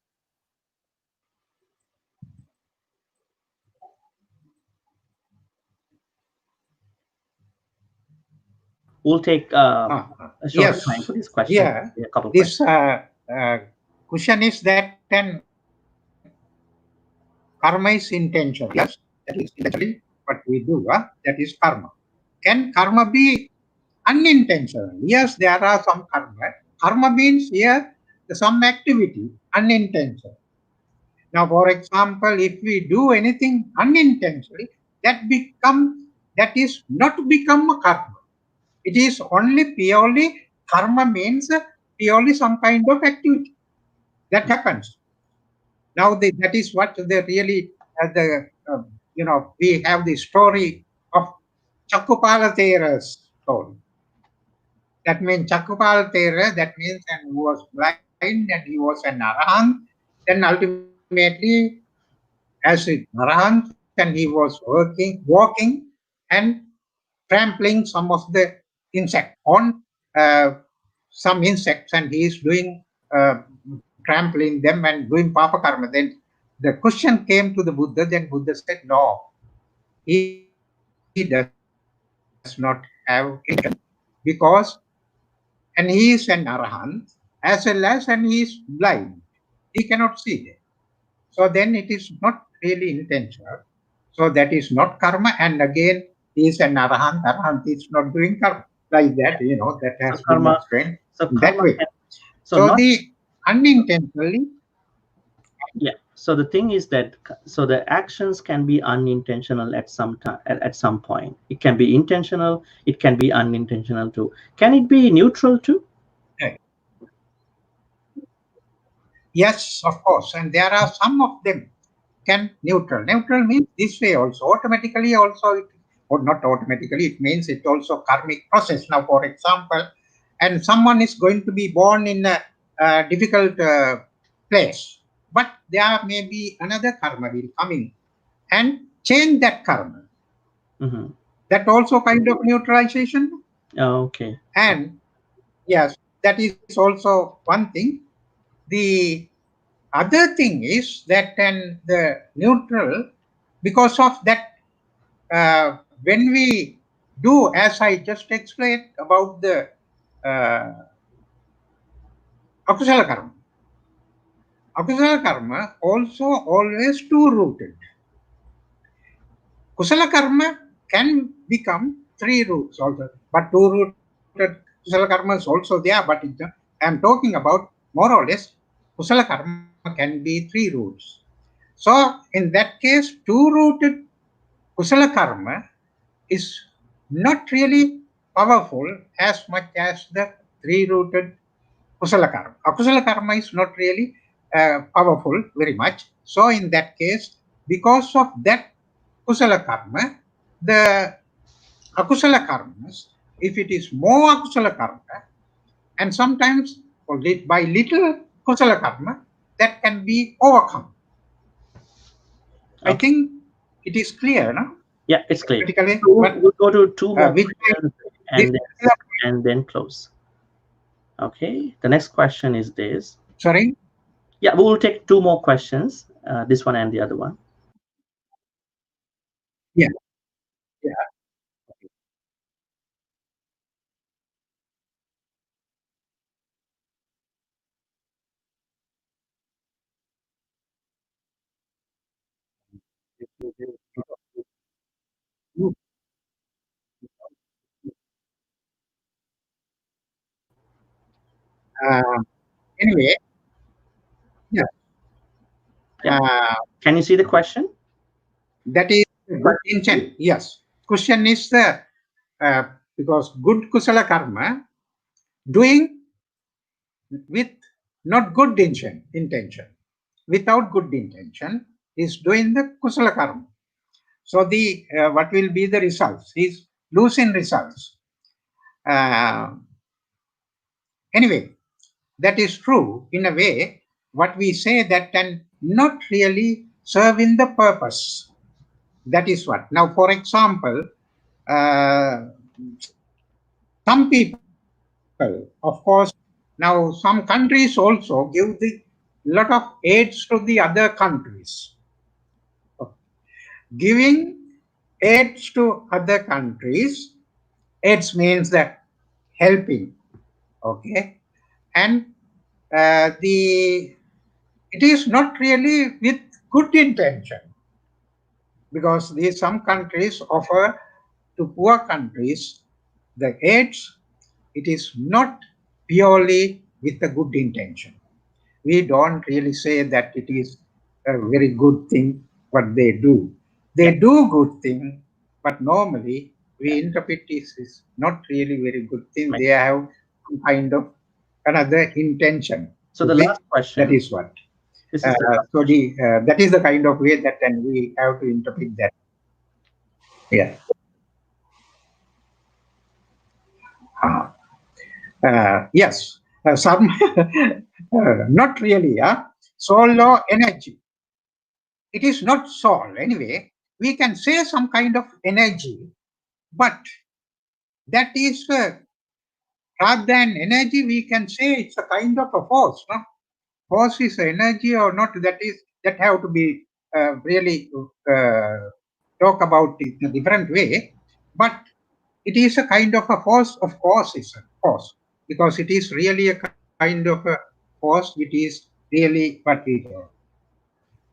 We'll take a shorter time Yes, for this question, here a couple questions. this question is that then karma is intentional. Yes, that is intentionally what we do. That is karma. Can karma be unintentional? Yes, there are some karma. Karma means here some activity unintentional. Now, for example, if we do anything unintentionally, that is not become a karma. It is only purely karma means purely some kind of activity that happens. Now that is what the really the we have the story of Chakupala Thera's story. That means Chakupala Thera, that means, and he was blind and he was an Arahant. Then ultimately, as an Arahant, and he was walking and trampling some of the insects on uh, some insects, and he is doing trampling them and doing papa karma. Then the question came to the Buddha. Then Buddha said, "No, he does not have intention because, and he is an arahant as well as, and he is blind. He cannot see them. So then it is not really intentional. So that is not karma. And again, he is an arahant. Arahant is not doing karma like that. That So has been karma, explained so in that karma way. can, so So not, the unintentionally, yeah. So the thing is that, so the actions can be unintentional at some time, at some point. It can be intentional, it can be unintentional too. Can it be neutral too? yes, of course. And there are some of them can neutral. Neutral means this way also. Automatically also, or not automatically, it means it also karmic process. Now, for example, and someone is going to be born in a difficult place, but there may be another karma will coming and change that karma. Mm-hmm. That also kind of neutralization. Oh, okay. And yes, that is also one thing. The other thing is that then the neutral, because of that, when we do, as I just explained about the uh, akusala karma, akusala karma also always two rooted. Kusala karma can become three roots also, but two rooted kusala karma is also there. But I am talking about more or less kusala karma can be three roots. So in that case, two rooted kusala karma is not really powerful as much as the three-rooted kusala karma. Akusala karma is not really powerful very much. So in that case, because of that kusala karma, the akusala karmas, if it is more akusala karma, and sometimes by little kusala karma, that can be overcome. I Okay. think it is clear, no? Yeah, it's clear. Critically, So but we'll go to two more which questions this, and then close. Okay. The next question is this. sorry. Yeah, we will take two more questions. This one and the other one. Yeah, yeah. Uh, anyway, yeah, Yeah. uh, Can you see the question? that is good intent. Yes. Question is the uh, because good kusala karma doing with not good intention, without good intention is doing the kusala karma. So the what will be the results? Is losing results. Uh, anyway, that is true in a way. What we say that can not really serving the purpose. That is what. Now, for example, some people, of course, now some countries also give the lot of aids to the other countries. Giving aids to other countries, aids means that helping, okay, and the it is not really with good intention because these some countries offer to poor countries the aids. It is not purely with a good intention. We don't really say that it is a very good thing what they do. Yeah. They do good thing, but normally Yeah. we interpret this is not really very good thing. Right. They have some kind of another intention. So the Okay, last that question. is what. This is the last So question. the that is the kind of way that then we have to interpret that. Yeah. Uh, yes. Some, not really. Soul law energy. It is not soul anyway. We can say some kind of energy, but that is rather than energy, we can say it's a kind of a force. No? Force is energy or not. That have to be really talk about it in a different way. But it is a kind of a force. Of course, it's a force because it is really a kind of a force which is really what we do.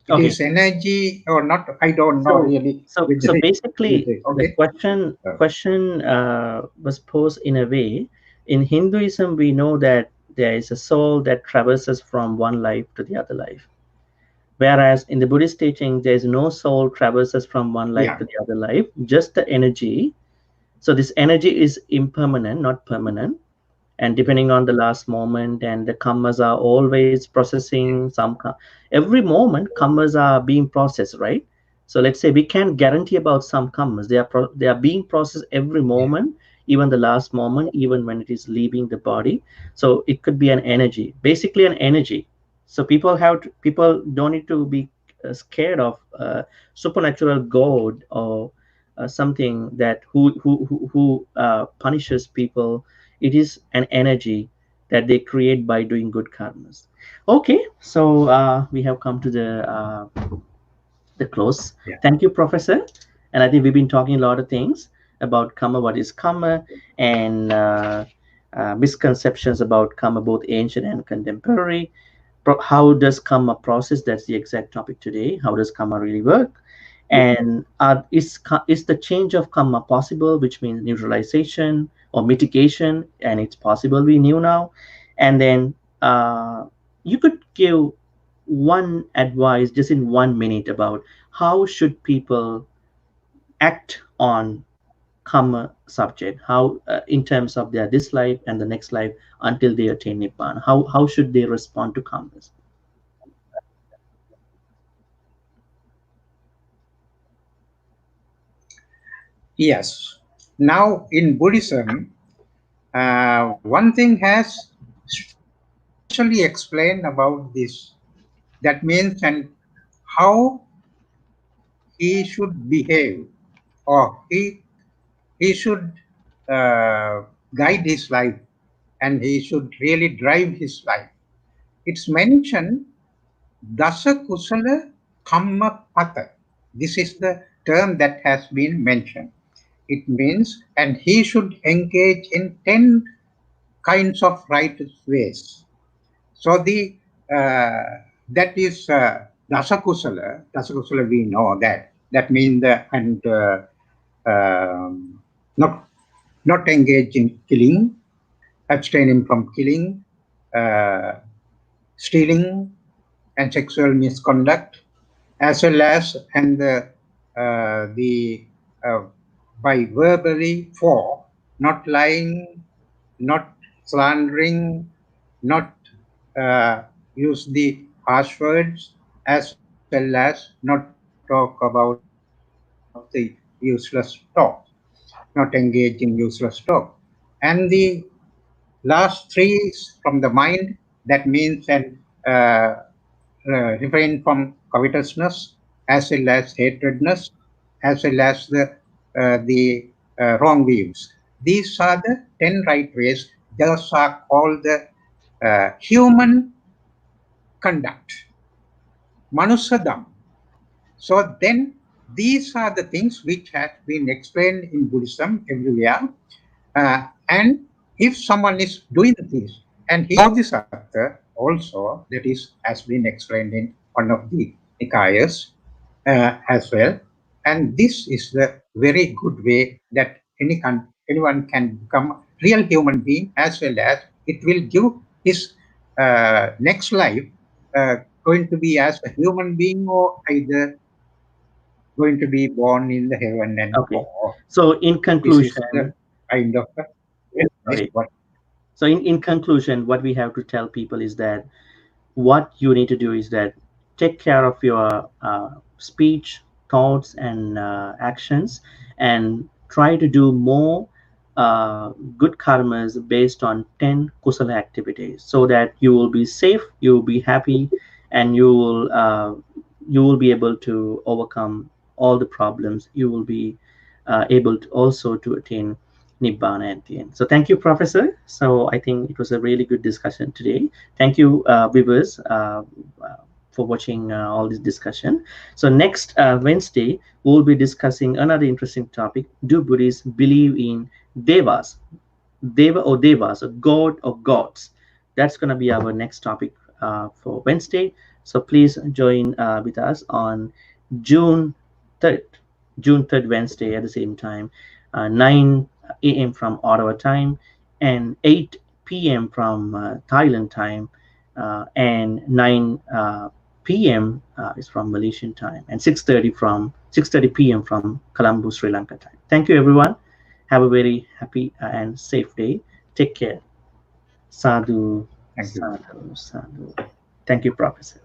It is Okay. energy or not. I don't know So, really with the so with basically, it. Okay. the question was posed in a way. In Hinduism, we know that there is a soul that traverses from one life to the other life. Whereas in the Buddhist teaching, there is no soul traverses from one life Yeah. to the other life, just the energy. So this energy is impermanent, not permanent, and depending on the last moment, and the karmas are always processing every moment karmas are being processed, right? So let's say we can't guarantee about some karmas. They are being processed every Yeah. moment, even the last moment, even when it is leaving the body. So it could be an energy, basically an energy. So people don't need to be scared of supernatural god or something that who punishes people. It is an energy that they create by doing good karmas. Okay, so we have come to the close. Yeah. Thank you, Professor. And I think we've been talking a lot of things about karma, what is karma, and misconceptions about karma, both ancient and contemporary. How does karma process? That's the exact topic today. How does karma really work? And is the change of karma possible, which means neutralization or mitigation, and it's possible, we knew now. And then you could give one advice just in 1 minute about how should people act on karma subject, how in terms of their this life and the next life until they attain nibbana, how should they respond to karmas? Yes. Now in Buddhism, one thing has specially explained about this. That means and how he should behave or he should guide his life and he should really drive his life. It's mentioned Dasa Kusala Kamma Pata. This is the term that has been mentioned. It means, and he should engage in 10 kinds of righteous ways. So the that is Dasakusala. Dasakusala, we know that. That means um, not not engage in killing, abstaining from killing, uh, stealing, and sexual misconduct, as well as and the uh, by verbally for not lying, not slandering, not use the harsh words, as well as not talk about the useless talk, not engage in useless talk. And the last three is from the mind. That means and refrain from covetousness, as well as hatredness, as well as the wrong views. These are the 10 right ways. Those are called the human conduct, manusadam. So then these are the things which have been explained in Buddhism everywhere. And if someone is doing this, and he Bodhisattva also, that is, has been explained in one of the Nikayas as well. And this is the very good way that anyone can become a real human being, as well as it will give his next life going to be as a human being or either going to be born in the heaven and Okay, go. so in This is the conclusion, kind of nice sorry, one. so in conclusion, what we have to tell people is that what you need to do is that take care of your speech, thoughts and actions, and try to do more good karmas based on 10 kusala activities, so that you will be safe, you will be happy, and you will be able to overcome all the problems. You will be able to also to attain nibbana at the end. So thank you, Professor. So I think it was a really good discussion today. Thank you, viewers, for watching all this discussion. So next Wednesday, we'll be discussing another interesting topic. Do Buddhists believe in devas? Deva or devas, a god or gods? That's going to be our next topic for Wednesday. So please join with us on June 3rd, June 3rd, Wednesday at the same time, 9 a.m. from Ottawa time, and 8 p.m. from Thailand time, and 9 p.m. Is from Malaysian time, and 6:30 p.m. from Colombo, Sri Lanka time. Thank you, everyone. Have a very happy and safe day. Take care. Sadhu, Thank you. sadhu, sadhu. Thank you, Professor.